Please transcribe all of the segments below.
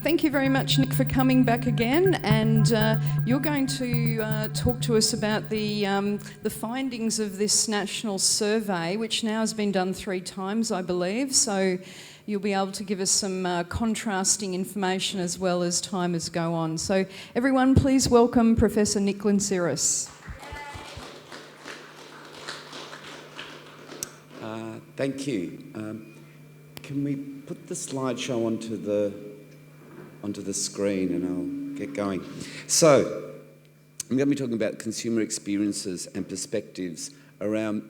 Thank you very much, Nick, for coming back again. And you're going to talk to us about the findings of this national survey, which now has been done 3 times, I believe. So you'll be able to give us some contrasting information as well as time has go on. So everyone, please welcome Professor Nick Lintzeris. Thank you. Can we put the slideshow onto the screen and I'll get going. So, I'm going to be talking about consumer experiences and perspectives around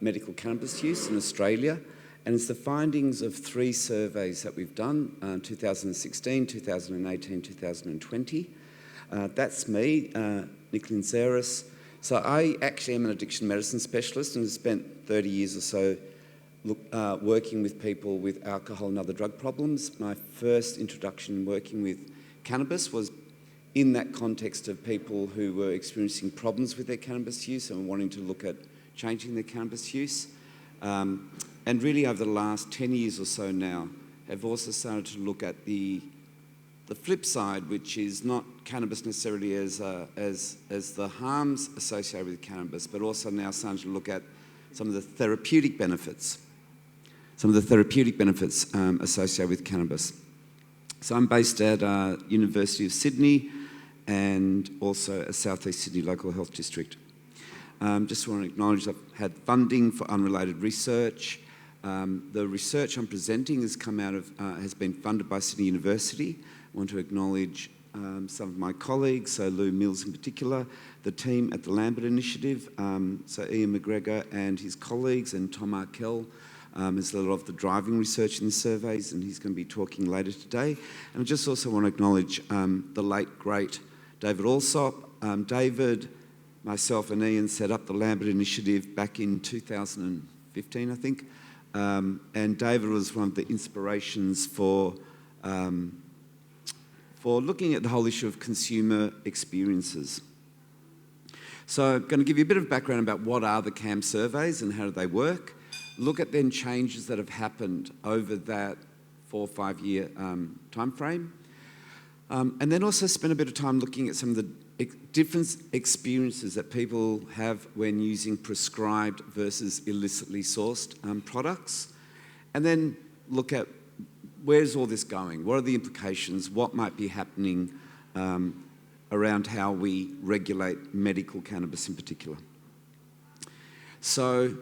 medical cannabis use in Australia, and it's the findings of 3 surveys that we've done, 2016, 2018, 2020. That's me, Nick Lintzeris. So I actually am an addiction medicine specialist and have spent 30 years or so working with people with alcohol and other drug problems. My first introduction working with cannabis was in that context of people who were experiencing problems with their cannabis use and wanting to look at changing their cannabis use. And really over the last 10 years or so now, have also started to look at the flip side, which is not cannabis necessarily as the harms associated with cannabis, but also now starting to look at some of the therapeutic benefits associated with cannabis. So I'm based at University of Sydney and also a South East Sydney local health district. Just want to acknowledge I've had funding for unrelated research. The research I'm presenting has been funded by Sydney University. I want to acknowledge some of my colleagues, so Lou Mills in particular, the team at the Langford initiative, so Ian McGregor and his colleagues, and Tom Arkell is a lot of the driving research in the surveys, and he's going to be talking later today. And I just also want to acknowledge the late, great David Alsop. David, myself and Ian set up the Langford initiative back in 2015, I think. And David was one of the inspirations for looking at the whole issue of consumer experiences. So I'm going to give you a bit of background about what are the CAMS surveys and how do they work. Look at then changes that have happened over that 4 or 5 year time frame. And then also spend a bit of time looking at some of the different experiences that people have when using prescribed versus illicitly sourced products. And then look at where's all this going? What are the implications? What might be happening around how we regulate medical cannabis in particular? So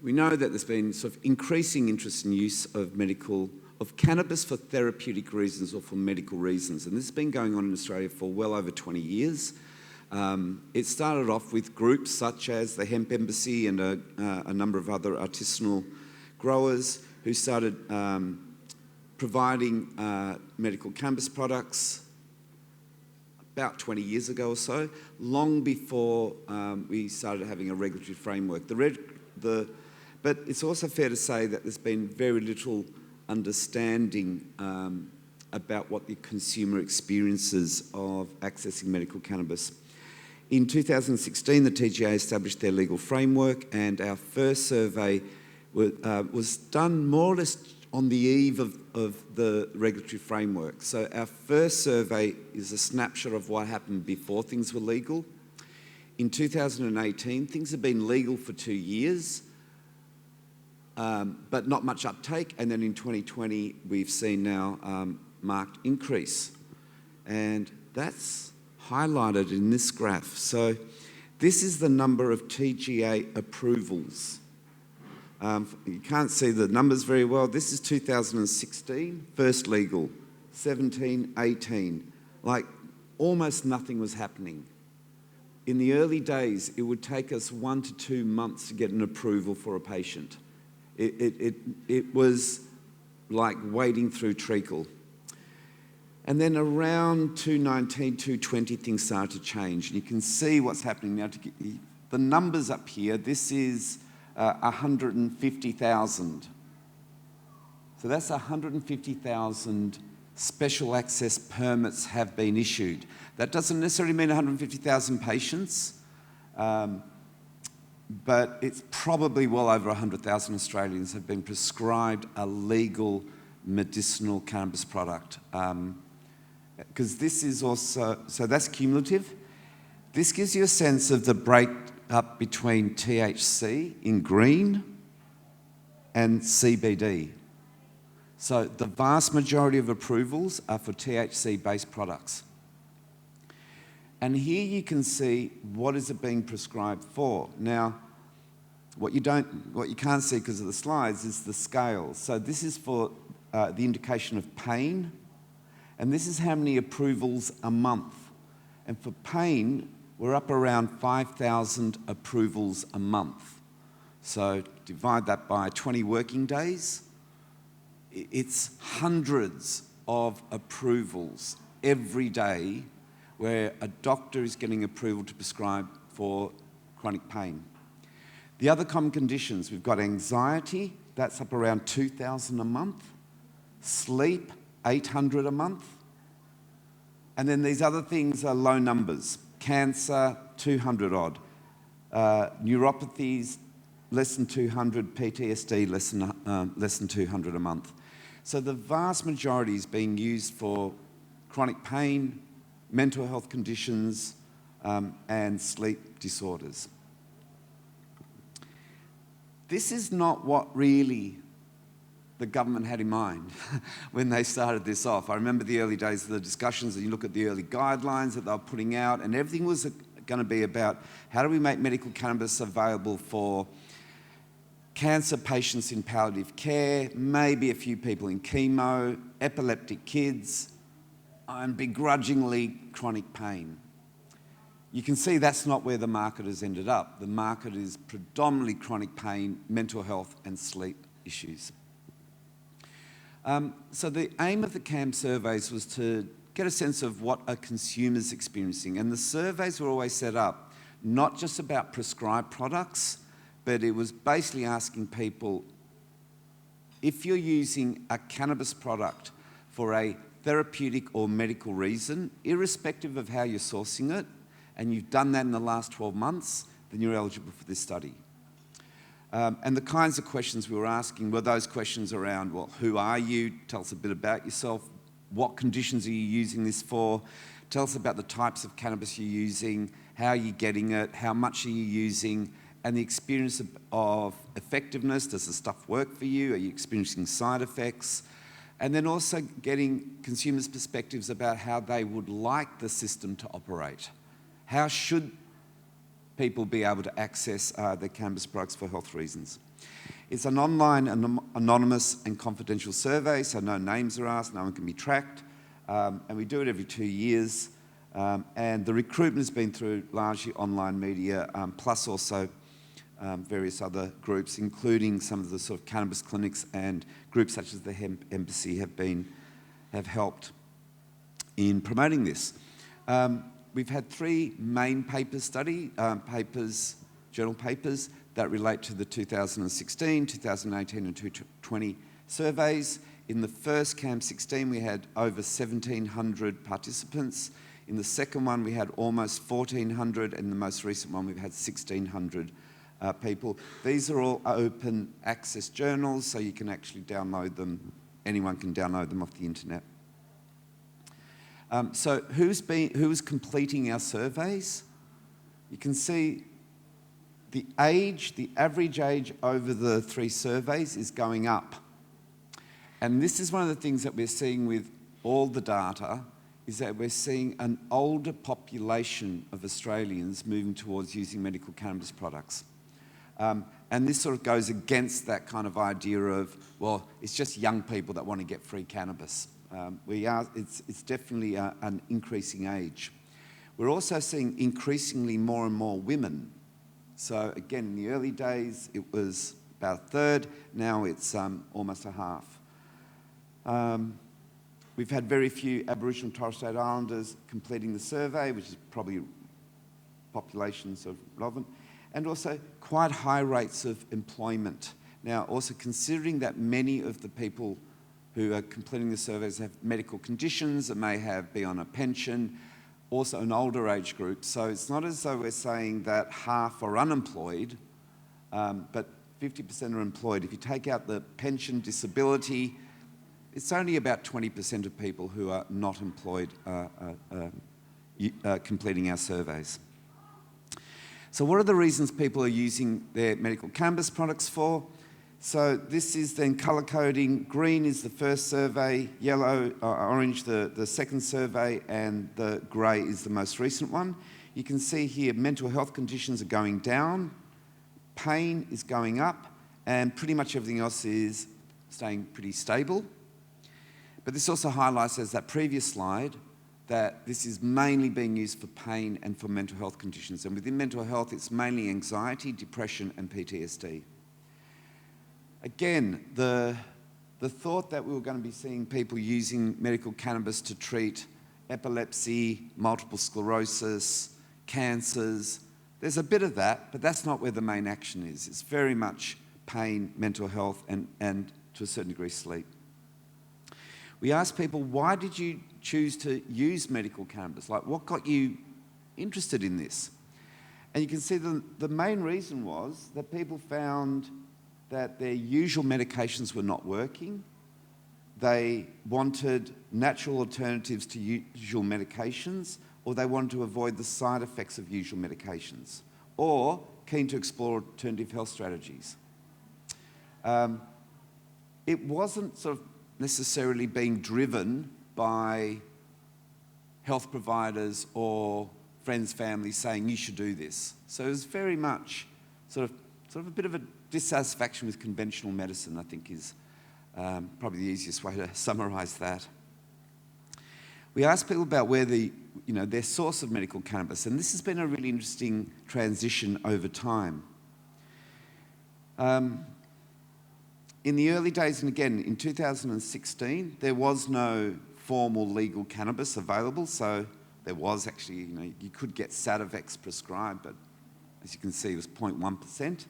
we know that there's been sort of increasing interest in use of cannabis for therapeutic reasons or for medical reasons. And this has been going on in Australia for well over 20 years. It started off with groups such as the Hemp Embassy and a number of other artisanal growers who started providing medical cannabis products about 20 years ago or so, long before we started having a regulatory framework. But it's also fair to say that there's been very little understanding about what the consumer experiences of accessing medical cannabis. In 2016, the TGA established their legal framework, and our first survey was done more or less on the eve of the regulatory framework. So our first survey is a snapshot of what happened before things were legal. In 2018, things have been legal for 2 years, but not much uptake. And then in 2020, we've seen now marked increase. And that's highlighted in this graph. So this is the number of TGA approvals. You can't see the numbers very well. This is 2016, first legal, 17, 18. Like almost nothing was happening. In the early days, it would take us 1 to 2 months to get an approval for a patient. It was like wading through treacle. And then around 2019, 2020, things started to change. And you can see what's happening now. The numbers up here, this is 150,000. So that's 150,000 special access permits have been issued. That doesn't necessarily mean 150,000 patients, but it's probably well over 100,000 Australians have been prescribed a legal medicinal cannabis product. because this is also, so that's cumulative. This gives you a sense of the break up between THC in green and CBD. So the vast majority of approvals are for THC-based products. And here you can see what is it being prescribed for. Now, what you can't see because of the slides is the scale. So this is for the indication of pain, and this is how many approvals a month. And for pain, we're up around 5,000 approvals a month. So divide that by 20 working days. It's hundreds of approvals every day where a doctor is getting approval to prescribe for chronic pain. The other common conditions, we've got anxiety, that's up around 2,000 a month. Sleep, 800 a month. And then these other things are low numbers. Cancer, 200 odd. Neuropathies, less than 200. PTSD, less than 200 a month. So the vast majority is being used for chronic pain, mental health conditions, and sleep disorders. This is not what really the government had in mind when they started this off. I remember the early days of the discussions, and you look at the early guidelines that they were putting out, and everything was going to be about how do we make medical cannabis available for cancer patients in palliative care, maybe a few people in chemo, epileptic kids, and begrudgingly chronic pain. You can see that's not where the market has ended up. The market is predominantly chronic pain, mental health, and sleep issues. So the aim of the CAMS surveys was to get a sense of what a consumer's experiencing. And the surveys were always set up not just about prescribed products, but it was basically asking people, if you're using a cannabis product for a therapeutic or medical reason, irrespective of how you're sourcing it, and you've done that in the last 12 months, then you're eligible for this study. And the kinds of questions we were asking were those questions around, well, who are you? Tell us a bit about yourself. What conditions are you using this for? Tell us about the types of cannabis you're using, how are you getting it, how much are you using, and the experience of effectiveness. Does the stuff work for you? Are you experiencing side effects? And then also getting consumers' perspectives about how they would like the system to operate. How should people be able to access the cannabis products for health reasons? It's an online, anonymous and confidential survey, so no names are asked, no one can be tracked, and we do it every 2 years. And the recruitment has been through largely online media, plus also various other groups, including some of the sort of cannabis clinics, and groups such as the Hemp Embassy have helped in promoting this. We've had 3 main journal papers that relate to the 2016, 2018 and 2020 surveys. In the first CAMS20, we had over 1,700 participants. In the second one, we had almost 1,400, and the most recent one, we've had 1,600 people. These are all open access journals, so you can actually download them. Anyone can download them off the internet. So who's completing our surveys? You can see the average age over the 3 surveys is going up. And this is one of the things that we're seeing with all the data, is that we're seeing an older population of Australians moving towards using medical cannabis products. And this sort of goes against that kind of idea of, well, it's just young people that want to get free cannabis. It's definitely an increasing age. We're also seeing increasingly more and more women. So again, in the early days, it was about a third. Now it's almost a half. We've had very few Aboriginal and Torres Strait Islanders completing the survey, which is probably population sort of relevant, and also quite high rates of employment. Now, also considering that many of the people who are completing the surveys have medical conditions and may be on a pension, also an older age group. So it's not as though we're saying that half are unemployed, but 50% are employed. If you take out the pension disability, it's only about 20% of people who are not employed completing our surveys. So what are the reasons people are using their medical cannabis products for? So this is then colour coding. Green is the first survey, yellow, orange the second survey, and the grey is the most recent one. You can see here mental health conditions are going down, pain is going up, and pretty much everything else is staying pretty stable. But this also highlights, as that previous slide, that this is mainly being used for pain and for mental health conditions. And within mental health, it's mainly anxiety, depression, and PTSD. Again, the thought that we were going to be seeing people using medical cannabis to treat epilepsy, multiple sclerosis, cancers, there's a bit of that, but that's not where the main action is. It's very much pain, mental health, and to a certain degree, sleep. We asked people, why did you choose to use medical cannabis? Like, what got you interested in this? And you can see the main reason was that people found that their usual medications were not working. They wanted natural alternatives to usual medications, or they wanted to avoid the side effects of usual medications, or keen to explore alternative health strategies. It wasn't sort of necessarily being driven by health providers or friends, family saying you should do this. So it was very much sort of a bit of a dissatisfaction with conventional medicine, I think, is probably the easiest way to summarise that. We asked people about where their source of medical cannabis, and this has been a really interesting transition over time. In the early days, and again in 2016, there was no formal legal cannabis available, so there was actually, you could get Sativex prescribed, but as you can see, it was 0.1%.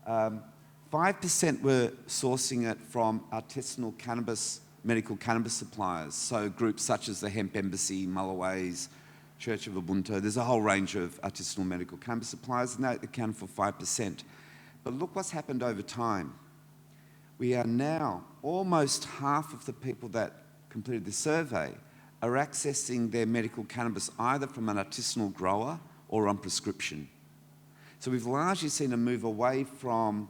5% were sourcing it from artisanal cannabis, medical cannabis suppliers, so groups such as the Hemp Embassy, Mullaways, Church of Ubuntu. There's a whole range of artisanal medical cannabis suppliers, and they account for 5%. But look what's happened over time. We are now, almost half of the people that completed the survey are accessing their medical cannabis either from an artisanal grower or on prescription. So we've largely seen a move away from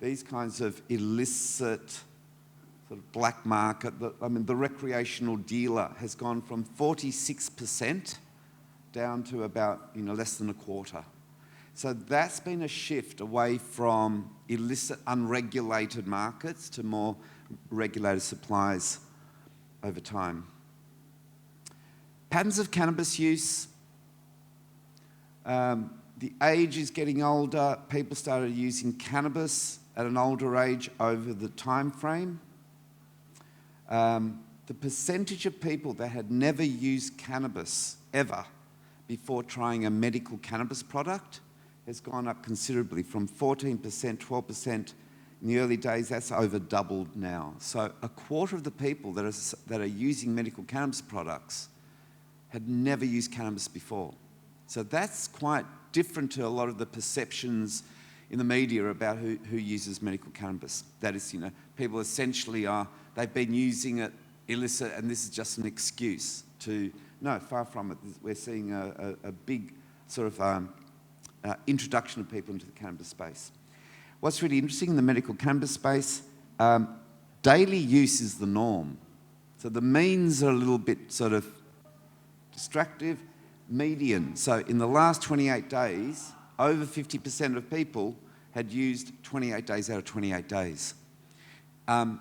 these kinds of illicit sort of black market. The recreational dealer has gone from 46% down to about less than a quarter. So that's been a shift away from illicit, unregulated markets to more regulated supplies over time. Patterns of cannabis use. The age is getting older. People started using cannabis at an older age over the time frame. The percentage of people that had never used cannabis ever before trying a medical cannabis product has gone up considerably, from 14%, 12% in the early days. That's over doubled now. So a quarter of the people that are using medical cannabis products had never used cannabis before. So that's quite different to a lot of the perceptions in the media about who uses medical cannabis. That is, people essentially they've been using it illicit, and this is just an excuse to, no, far from it. We're seeing a big sort of introduction of people into the cannabis space. What's really interesting in the medical cannabis space, daily use is the norm. So the means are a little bit sort of distractive. Median. So in the last 28 days, over 50% of people had used 28 days out of 28 days. And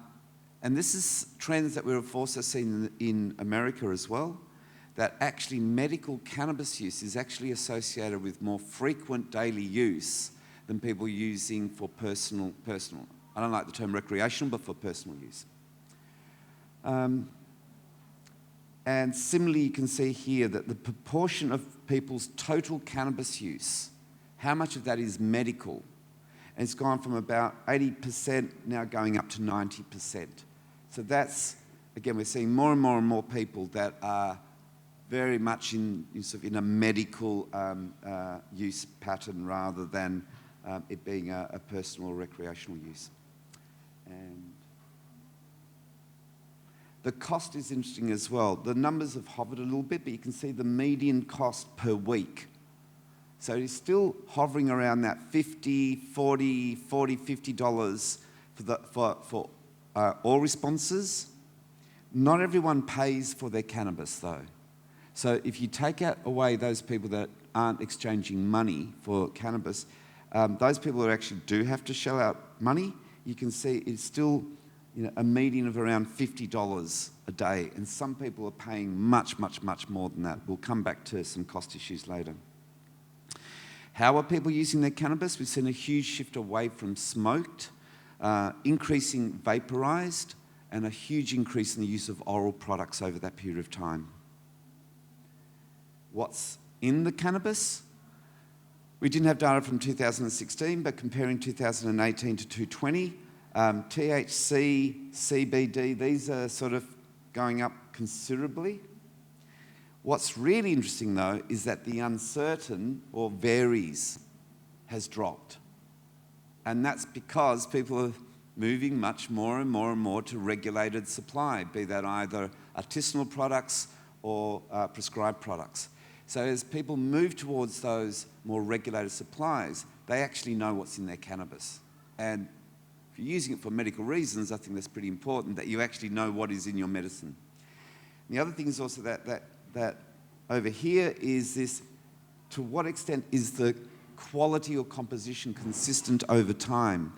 this is trends that we've also seen in America as well, that actually medical cannabis use is actually associated with more frequent daily use than people using for personal. I don't like the term recreational, but for personal use. And similarly, you can see here that the proportion of people's total cannabis use, how much of that is medical, and it's gone from about 80% now going up to 90%. So that's, again, we're seeing more and more and more people that are very much in a medical use pattern rather than it being a personal or recreational use. And The cost is interesting as well. The numbers have hovered a little bit, but you can see the median cost per week. So it's still hovering around that $50, $40, $50 for all responses. Not everyone pays for their cannabis though. So if you take away those people that aren't exchanging money for cannabis, those people that actually do have to shell out money, you can see it's still a median of around $50 a day. And some people are paying much, much, much more than that. We'll come back to some cost issues later. How are people using their cannabis? We've seen a huge shift away from smoked, increasing vaporized, and a huge increase in the use of oral products over that period of time. What's in the cannabis? We didn't have data from 2016, but comparing 2018 to 2020, THC, CBD, these are sort of going up considerably. What's really interesting though is that the uncertain or varies has dropped. And that's because people are moving much more and more and more to regulated supply, be that either artisanal products or prescribed products. So as people move towards those more regulated supplies, they actually know what's in their cannabis. And if you're using it for medical reasons, I think that's pretty important, that you actually know what is in your medicine. And the other thing is also that over here is this, to what extent is the quality or composition consistent over time?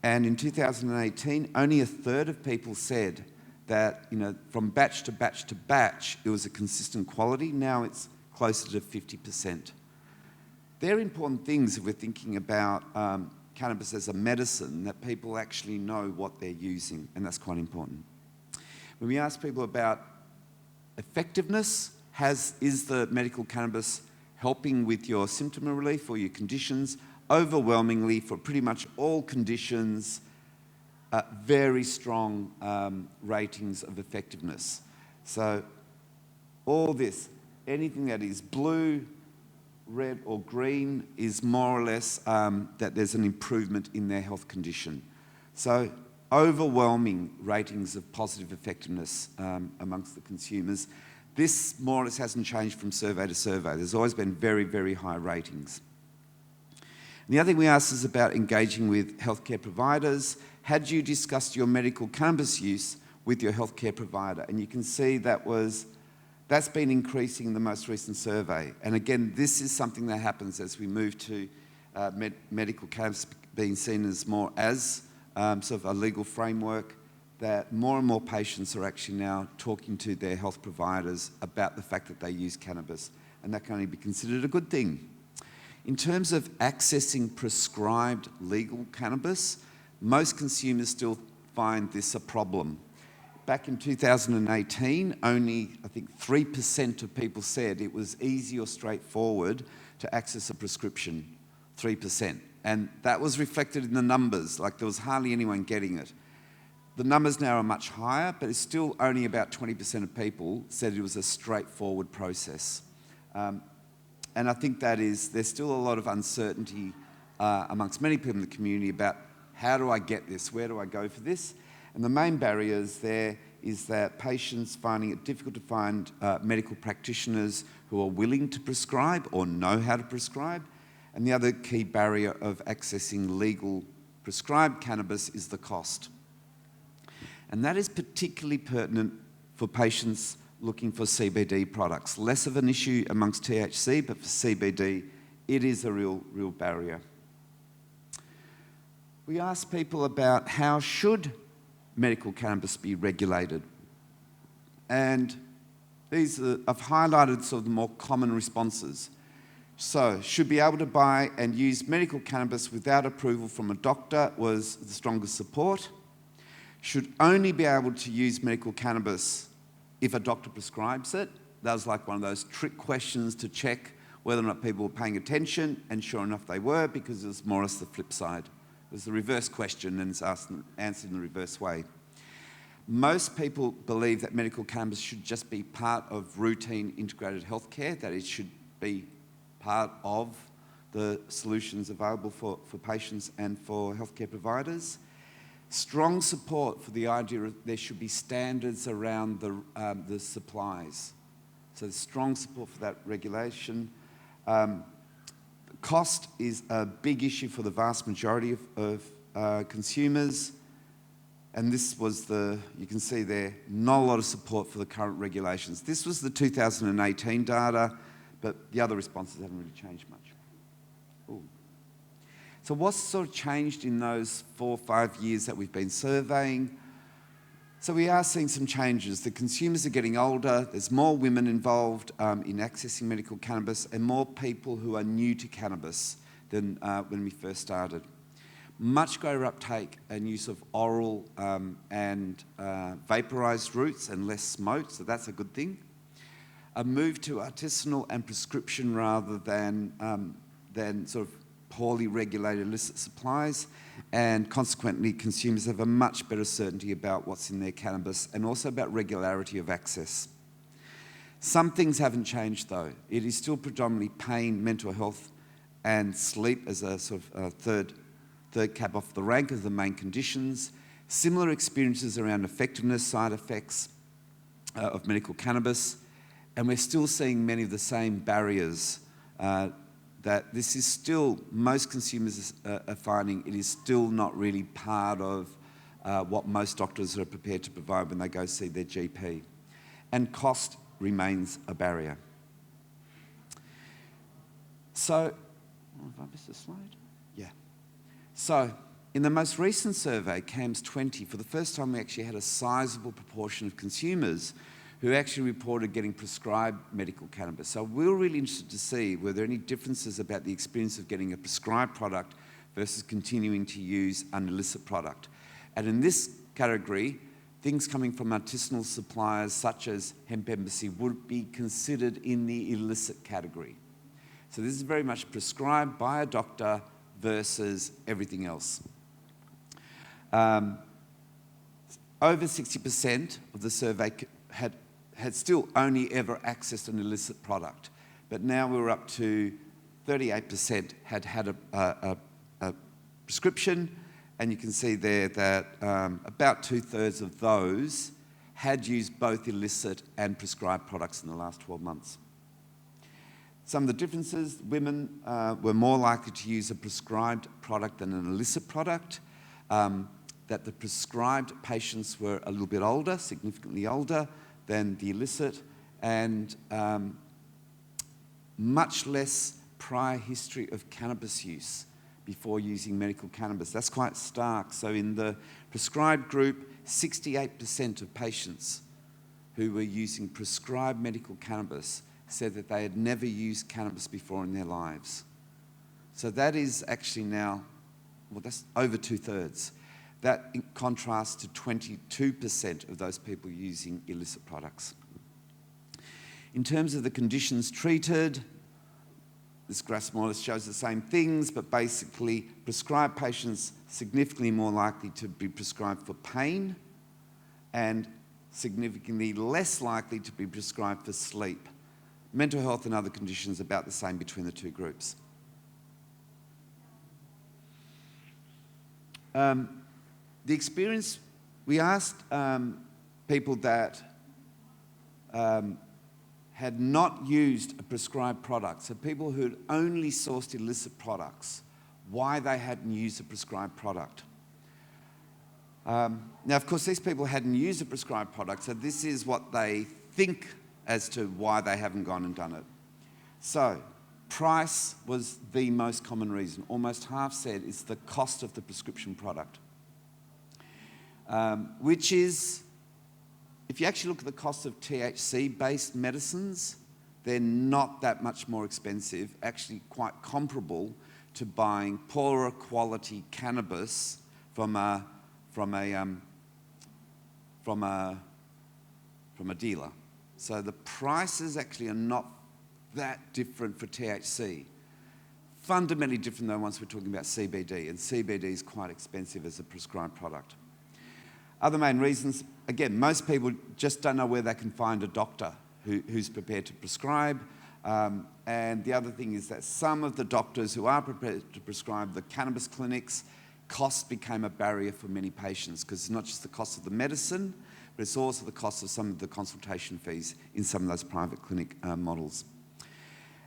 And in 2018, only a third of people said that, from batch to batch to batch, it was a consistent quality. Now it's closer to 50%. They're important things if we're thinking about cannabis as a medicine, that people actually know what they're using, and that's quite important. When we ask people about effectiveness, is the medical cannabis helping with your symptom relief or your conditions? Overwhelmingly, for pretty much all conditions, very strong ratings of effectiveness. So all this, anything that is blue, red or green is more or less that there's an improvement in their health condition. So overwhelming ratings of positive effectiveness amongst the consumers. This more or less hasn't changed from survey to survey. There's always been very, very high ratings. And the other thing we asked is about engaging with healthcare providers. Had you discussed your medical cannabis use with your healthcare provider? And you can see that's been increasing in the most recent survey. And again, this is something that happens as we move to medical cannabis being seen as more as sort of a legal framework, that more and more patients are actually now talking to their health providers about the fact that they use cannabis, and that can only be considered a good thing. In terms of accessing prescribed legal cannabis, most consumers still find this a problem. Back in 2018, only, I think, 3% of people said it was easy or straightforward to access a prescription, 3%. And that was reflected in the numbers, like there was hardly anyone getting it. The numbers now are much higher, but it's still only about 20% of people said it was a straightforward process. And I think there's still a lot of uncertainty amongst many people in the community about how do I get this, where do I go for this? And the main barriers there is that patients finding it difficult to find medical practitioners who are willing to prescribe or know how to prescribe. And the other key barrier of accessing legal prescribed cannabis is the cost. And that is particularly pertinent for patients looking for CBD products. Less of an issue amongst THC, but for CBD, it is a real barrier. We asked people about how should medical cannabis be regulated. And these I've highlighted sort of the more common responses. So, should be able to buy and use medical cannabis without approval from a doctor was the strongest support. Should only be able to use medical cannabis if a doctor prescribes it. That was like one of those trick questions to check whether or not people were paying attention, and sure enough they were, because it was more or less the flip side. It was the reverse question, and it's answered in the reverse way. Most people believe that medical cannabis should just be part of routine integrated healthcare, that it should be part of the solutions available for patients and for healthcare providers. Strong support for the idea that there should be standards around the supplies. So there's strong support for that regulation. Cost is a big issue for the vast majority of consumers. And this was you can see there, not a lot of support for the current regulations. This was the 2018 data, but the other responses haven't really changed much. Ooh. So what's sort of changed in those 4 or 5 years that we've been surveying? So we are seeing some changes. The consumers are getting older, there's more women involved in accessing medical cannabis, and more people who are new to cannabis than when we first started. Much greater uptake and use of oral and vaporised routes and less smoke, so that's a good thing. A move to artisanal and prescription rather than sort of poorly regulated illicit supplies, and consequently consumers have a much better certainty about what's in their cannabis and also about regularity of access. Some things haven't changed though. It is still predominantly pain, mental health and sleep as a sort of third cab off the rank of the main conditions. Similar experiences around effectiveness, side effects of medical cannabis, and we're still seeing many of the same barriers that this is still, most consumers are finding it is still not really part of what most doctors are prepared to provide when they go see their GP. And cost remains a barrier. So, have I missed a slide? Yeah. So, in the most recent survey, CAMS20, for the first time we actually had a sizable proportion of consumers who actually reported getting prescribed medical cannabis. So we were really interested to see were there any differences about the experience of getting a prescribed product versus continuing to use an illicit product. And in this category, things coming from artisanal suppliers such as Hemposium would be considered in the illicit category. So this is very much prescribed by a doctor versus everything else. Over 60% of the survey had still only ever accessed an illicit product, but now we're up to 38% had a prescription, and you can see there that about 2/3 of those had used both illicit and prescribed products in the last 12 months. Some of the differences: women were more likely to use a prescribed product than an illicit product, that the prescribed patients were a little bit older, significantly older than the illicit, and much less prior history of cannabis use before using medical cannabis. That's quite stark. So in the prescribed group, 68% of patients who were using prescribed medical cannabis said that they had never used cannabis before in their lives. So that is actually now, well, that's over 2/3. That in contrast to 22% of those people using illicit products. In terms of the conditions treated, this graph more or less shows the same things, but basically prescribed patients significantly more likely to be prescribed for pain and significantly less likely to be prescribed for sleep. Mental health and other conditions about the same between the two groups. The experience, we asked people that had not used a prescribed product, so people who had only sourced illicit products, why they hadn't used a prescribed product. Now, of course, these people hadn't used a prescribed product, so this is what they think as to why they haven't gone and done it. So, price was the most common reason. Almost half said it's the cost of the prescription product. Which is, if you actually look at the cost of THC-based medicines, they're not that much more expensive, actually quite comparable to buying poorer quality cannabis from a dealer. So the prices actually are not that different for THC. Fundamentally different though once we're talking about CBD, and CBD is quite expensive as a prescribed product. Other main reasons, again, most people just don't know where they can find a doctor who's prepared to prescribe. And the other thing is that some of the doctors who are prepared to prescribe, the cannabis clinics, cost became a barrier for many patients, because it's not just the cost of the medicine, but it's also the cost of some of the consultation fees in some of those private clinic models.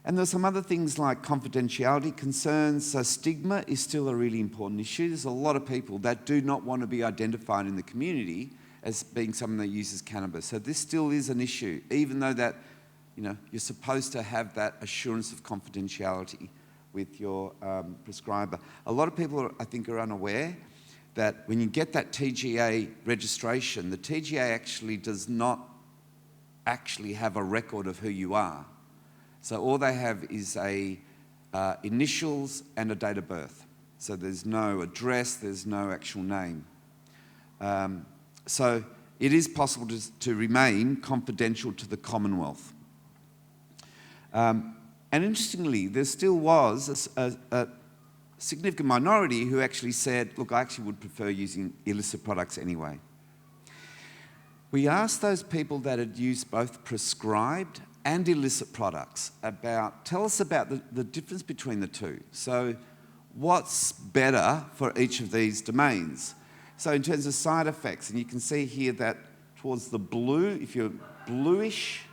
And there's some other things like confidentiality concerns. So stigma is still a really important issue. There's a lot of people that do not want to be identified in the community as being someone that uses cannabis. So this still is an issue, even though that, you're supposed to have that assurance of confidentiality with your prescriber. A lot of people, I think, are unaware that when you get that TGA registration, the TGA actually does not actually have a record of who you are. So all they have is initials and a date of birth. So there's no address, there's no actual name. So it is possible to remain confidential to the Commonwealth. And interestingly, there still was a significant minority who actually said, look, I actually would prefer using illicit products anyway. We asked those people that had used both prescribed and illicit products tell us about the difference between the two. So what's better for each of these domains? So in terms of side effects, and you can see here that towards the blue, if you're bluish,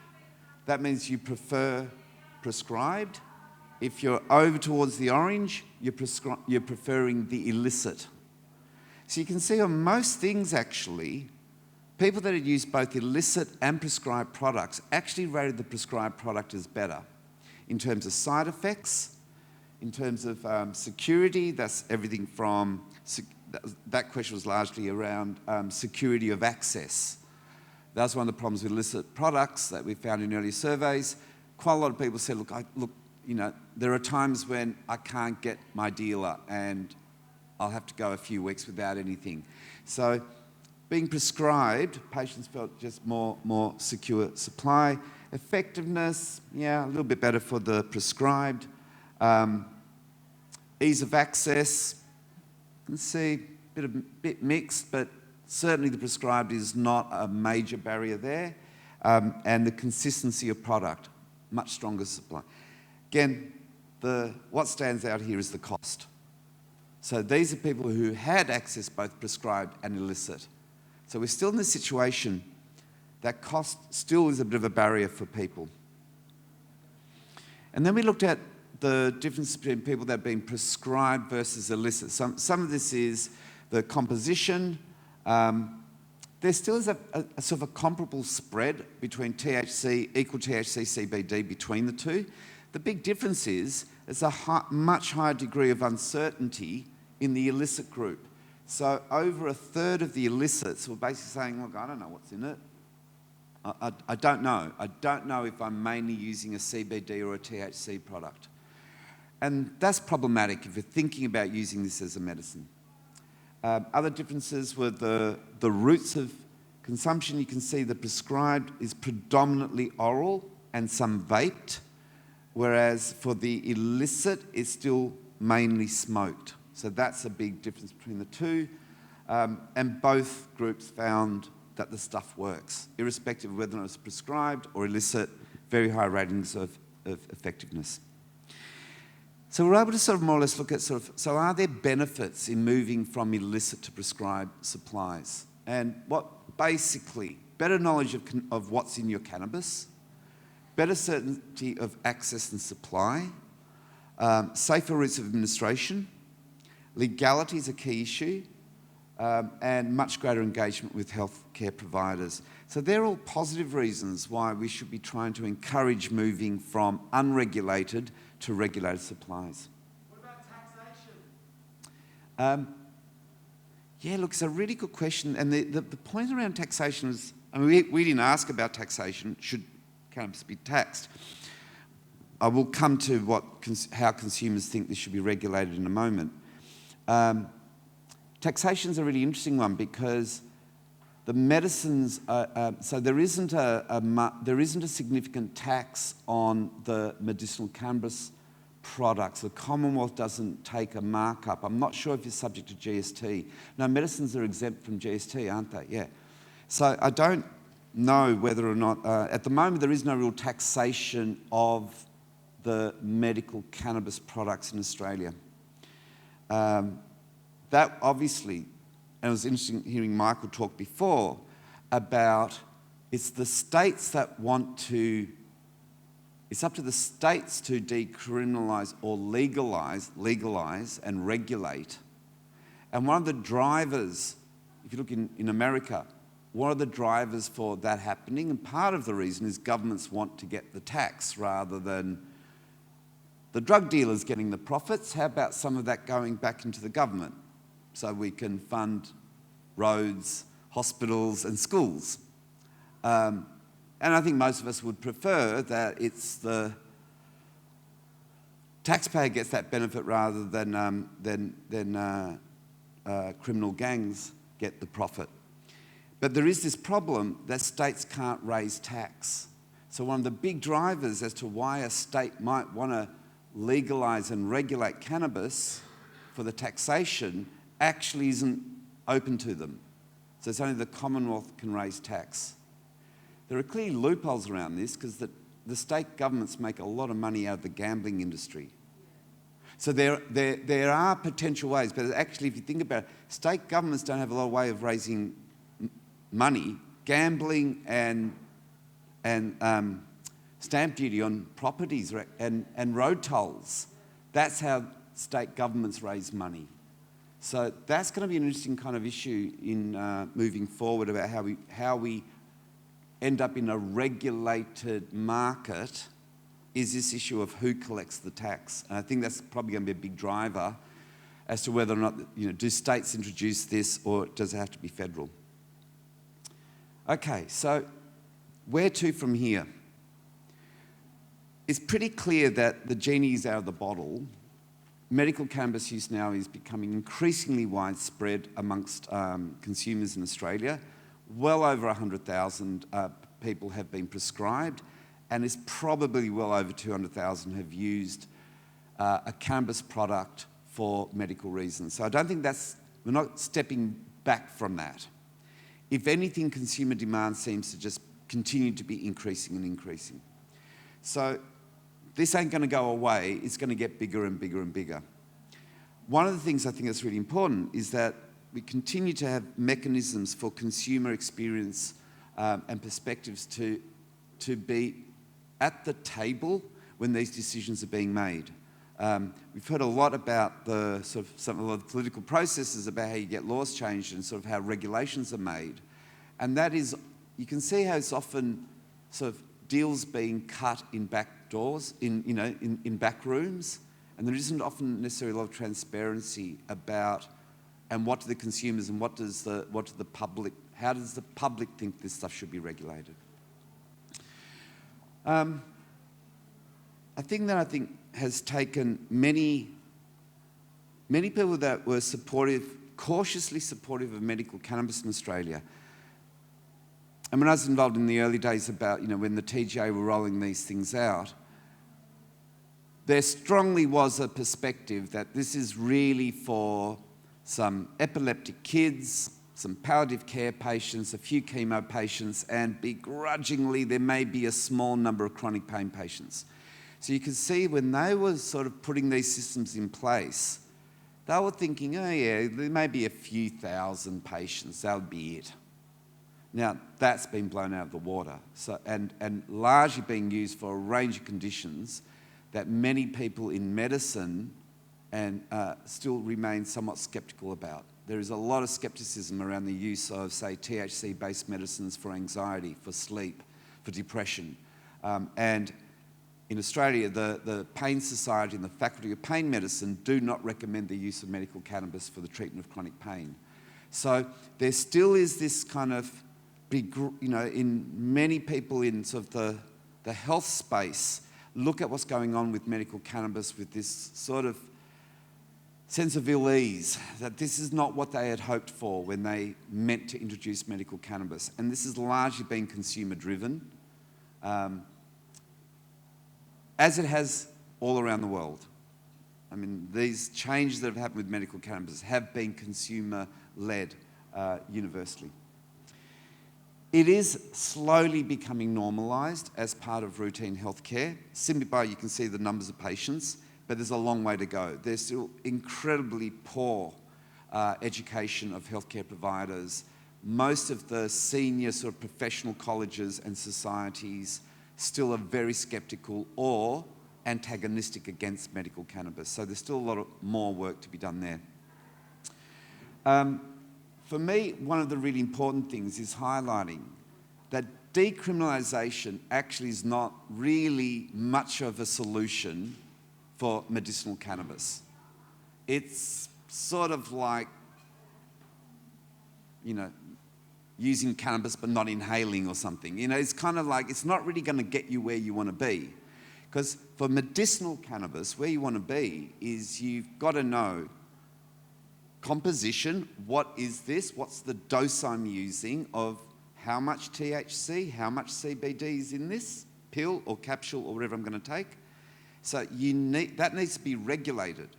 that means you prefer prescribed. If you're over towards the orange, you're preferring the illicit. So you can see on most things actually, people that had used both illicit and prescribed products actually rated the prescribed product as better in terms of side effects, in terms of security. That's everything from, that question was largely around security of access. That's one of the problems with illicit products that we found in earlier surveys. Quite a lot of people said, look, there are times when I can't get my dealer and I'll have to go a few weeks without anything. So being prescribed, patients felt just more secure supply. Effectiveness, a little bit better for the prescribed. Ease of access, you can see a bit mixed, but certainly the prescribed is not a major barrier there. And the consistency of product, much stronger supply. Again, what stands out here is the cost. So these are people who had access both prescribed and illicit. So we're still in this situation that cost still is a bit of a barrier for people. And then we looked at the difference between people that have been prescribed versus illicit. Some of this is the composition. There still is a sort of a comparable spread between THC, equal THC, CBD between the two. The big difference is there's a much higher degree of uncertainty in the illicit group. So over a third of the illicits were basically saying, look, I don't know what's in it. I don't know. I don't know if I'm mainly using a CBD or a THC product. And that's problematic if you're thinking about using this as a medicine. Other differences were the routes of consumption. You can see the prescribed is predominantly oral and some vaped, whereas for the illicit, it's still mainly smoked. So that's a big difference between the two. And both groups found that the stuff works, irrespective of whether it's prescribed or illicit, very high ratings of effectiveness. So we're able to sort of more or less look at so are there benefits in moving from illicit to prescribed supplies? And what basically, better knowledge of what's in your cannabis, better certainty of access and supply, safer routes of administration, legality is a key issue, and much greater engagement with healthcare providers. So they're all positive reasons why we should be trying to encourage moving from unregulated to regulated supplies. What about taxation? Look, it's a really good question. And the point around taxation is, I mean, we didn't ask about taxation. Should cannabis be taxed? I will come to how consumers think this should be regulated in a moment. Taxation is a really interesting one because the medicines, so there isn't a significant tax on the medicinal cannabis products. The Commonwealth doesn't take a markup. I'm not sure if it's subject to GST. No, medicines are exempt from GST, aren't they? Yeah. So I don't know whether or not, at the moment there is no real taxation of the medical cannabis products in Australia. that obviously, and it was interesting hearing Michael talk before about it's the states that want to, it's up to the states to decriminalise or legalise and regulate. And one of the drivers, if you look in America, one of the drivers for that happening, and part of the reason is governments want to get the tax rather than the drug dealers getting the profits. How about some of that going back into the government so we can fund roads, hospitals and schools? And I think most of us would prefer that it's the taxpayer gets that benefit rather than criminal gangs get the profit. But there is this problem that states can't raise tax. So one of the big drivers as to why a state might want to legalise and regulate cannabis for the taxation actually isn't open to them. So it's only the Commonwealth can raise tax. There are clearly loopholes around this because the state governments make a lot of money out of the gambling industry. So there are potential ways, but actually if you think about it, state governments don't have a lot of way of raising money. Gambling and stamp duty on properties and road tolls, that's how state governments raise money. So that's going to be an interesting kind of issue in moving forward about how we end up in a regulated market, is this issue of who collects the tax. And I think that's probably going to be a big driver as to whether or not, do states introduce this or does it have to be federal? Okay, so where to from here? It's pretty clear that the genie is out of the bottle. Medical cannabis use now is becoming increasingly widespread amongst consumers in Australia. Well over 100,000 people have been prescribed, and it's probably well over 200,000 have used a cannabis product for medical reasons. So I don't think we're not stepping back from that. If anything, consumer demand seems to just continue to be increasing and increasing. So this ain't going to go away, it's going to get bigger and bigger and bigger. One of the things I think that's really important is that we continue to have mechanisms for consumer experience and perspectives to be at the table when these decisions are being made. We've heard a lot about some of the political processes about how you get laws changed and sort of how regulations are made. And that is, you can see how it's often sort of deals being cut in back doors, in back rooms, and there isn't often necessarily a lot of transparency about and what do the consumers and what does the public, how does the public think this stuff should be regulated? A thing that I think has taken many people that were cautiously supportive of medical cannabis in Australia. And when I was involved in the early days about, when the TGA were rolling these things out, there strongly was a perspective that this is really for some epileptic kids, some palliative care patients, a few chemo patients, and begrudgingly there may be a small number of chronic pain patients. So you can see when they were sort of putting these systems in place, they were thinking, oh yeah, there may be a few thousand patients, that would be it. Now, that's been blown out of the water, and largely being used for a range of conditions that many people in medicine still remain somewhat sceptical about. There is a lot of scepticism around the use of, say, THC-based medicines for anxiety, for sleep, for depression. And in Australia, the Pain Society and the Faculty of Pain Medicine do not recommend the use of medical cannabis for the treatment of chronic pain. So there still is this kind of big, in many people in sort of the health space, look at what's going on with medical cannabis with this sort of sense of ill-ease, that this is not what they had hoped for when they meant to introduce medical cannabis. And this has largely been consumer-driven, as it has all around the world. I mean, these changes that have happened with medical cannabis have been consumer-led universally. It is slowly becoming normalised as part of routine healthcare. Simply by, you can see the numbers of patients, but there's a long way to go. There's still incredibly poor education of healthcare providers. Most of the senior sort of professional colleges and societies still are very sceptical or antagonistic against medical cannabis. So there's still a lot more work to be done there. For me, one of the really important things is highlighting that decriminalisation actually is not really much of a solution for medicinal cannabis. It's sort of like, using cannabis but not inhaling or something. It's kind of like, it's not really going to get you where you want to be. Because for medicinal cannabis, where you want to be is you've got to know composition, what is this, what's the dose I'm using of how much THC, how much CBD is in this pill or capsule or whatever I'm going to take. So that needs to be regulated.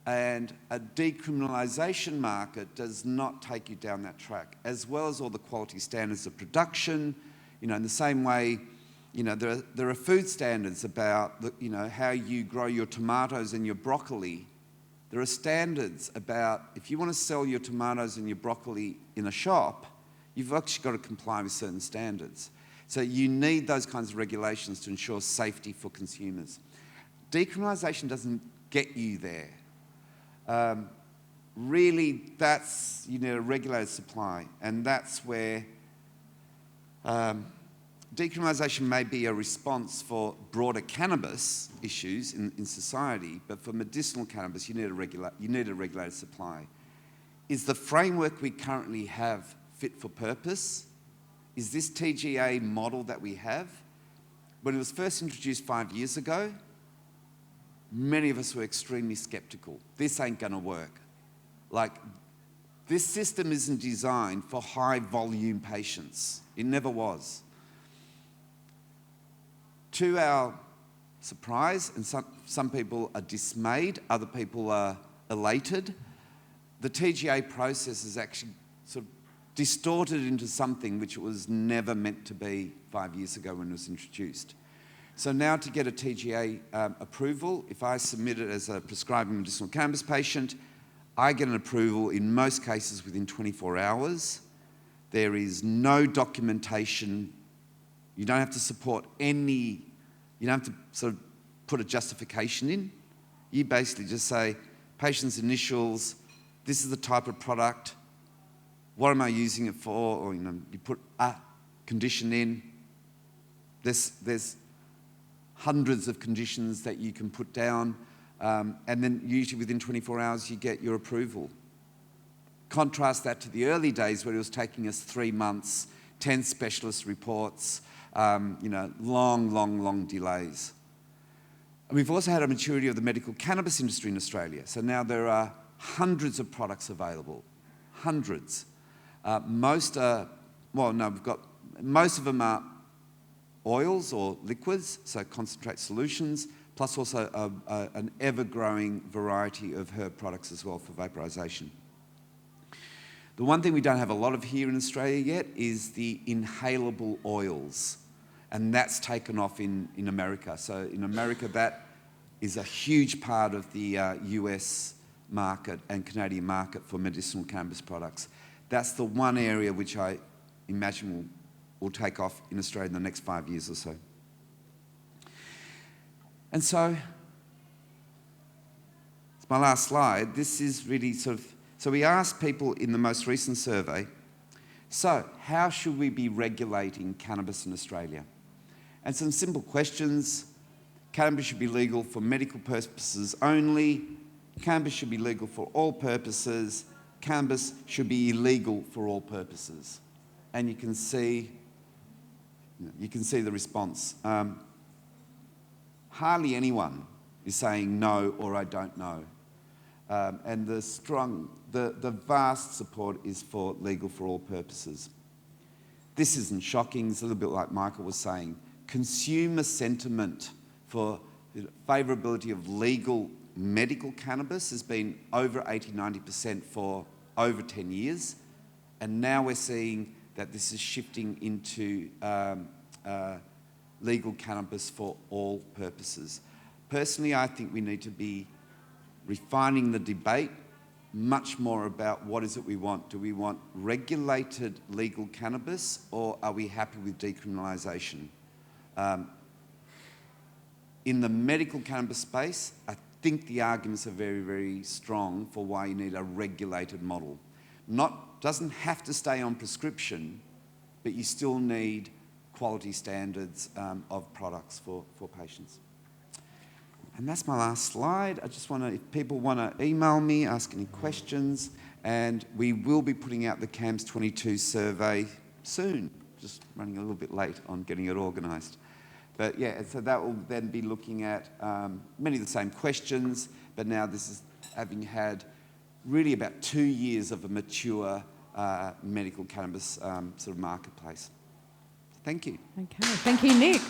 And a decriminalisation market does not take you down that track, as well as all the quality standards of production. In the same way, there are food standards about how you grow your tomatoes and your broccoli. There are standards about if you want to sell your tomatoes and your broccoli in a shop, you've actually got to comply with certain standards. So you need those kinds of regulations to ensure safety for consumers. Decriminalisation doesn't get you there. Really, you need a regulated supply, and that's where decriminalisation may be a response for broader cannabis issues in society, but for medicinal cannabis, you need a regulated supply. Is the framework we currently have fit for purpose? Is this TGA model that we have? When it was first introduced 5 years ago, many of us were extremely sceptical. This ain't going to work. This system isn't designed for high volume patients. It never was. To our surprise, and some people are dismayed, other people are elated, the TGA process is actually sort of distorted into something which it was never meant to be 5 years ago when it was introduced. So now to get a TGA approval, if I submit it as a prescribing medicinal cannabis patient, I get an approval in most cases within 24 hours. There is no documentation. You don't have to support you don't have to sort of put a justification in. You basically just say, patient's initials, this is the type of product, what am I using it for? Or you put a condition in. There's hundreds of conditions that you can put down, and then usually within 24 hours you get your approval. Contrast that to the early days where it was taking us 3 months, 10 specialist reports, long delays. And we've also had a maturity of the medical cannabis industry in Australia. So now there are hundreds of products available, hundreds. Most of them are oils or liquids, so concentrate solutions, plus also an ever-growing variety of herb products as well for vaporization. The one thing we don't have a lot of here in Australia yet is the inhalable oils, and that's taken off in America. So in America, that is a huge part of the US market and Canadian market for medicinal cannabis products. That's the one area which I imagine will take off in Australia in the next 5 years or so. And so, it's my last slide. This is really so we asked people in the most recent survey, so how should we be regulating cannabis in Australia? And some simple questions. Cannabis should be legal for medical purposes only. Cannabis should be legal for all purposes. Cannabis should be illegal for all purposes. And you can see the response. Hardly anyone is saying no or I don't know. And the vast support is for legal for all purposes. This isn't shocking. It's a little bit like Michael was saying. Consumer sentiment for the favourability of legal medical cannabis has been over 80-90% for over 10 years. And now we're seeing that this is shifting into legal cannabis for all purposes. Personally, I think we need to be refining the debate much more about what is it we want. Do we want regulated legal cannabis, or are we happy with decriminalisation? In the medical cannabis space, I think the arguments are very, very strong for why you need a regulated model. Doesn't have to stay on prescription, but you still need quality standards of products for patients. And that's my last slide. I just want to, if people want to email me, ask any questions, and we will be putting out the CAMS22 survey soon. Just running a little bit late on getting it organised. But yeah, so that will then be looking at many of the same questions, but now this is having had really about 2 years of a mature medical cannabis sort of marketplace. Thank you. Okay, thank you, Nick.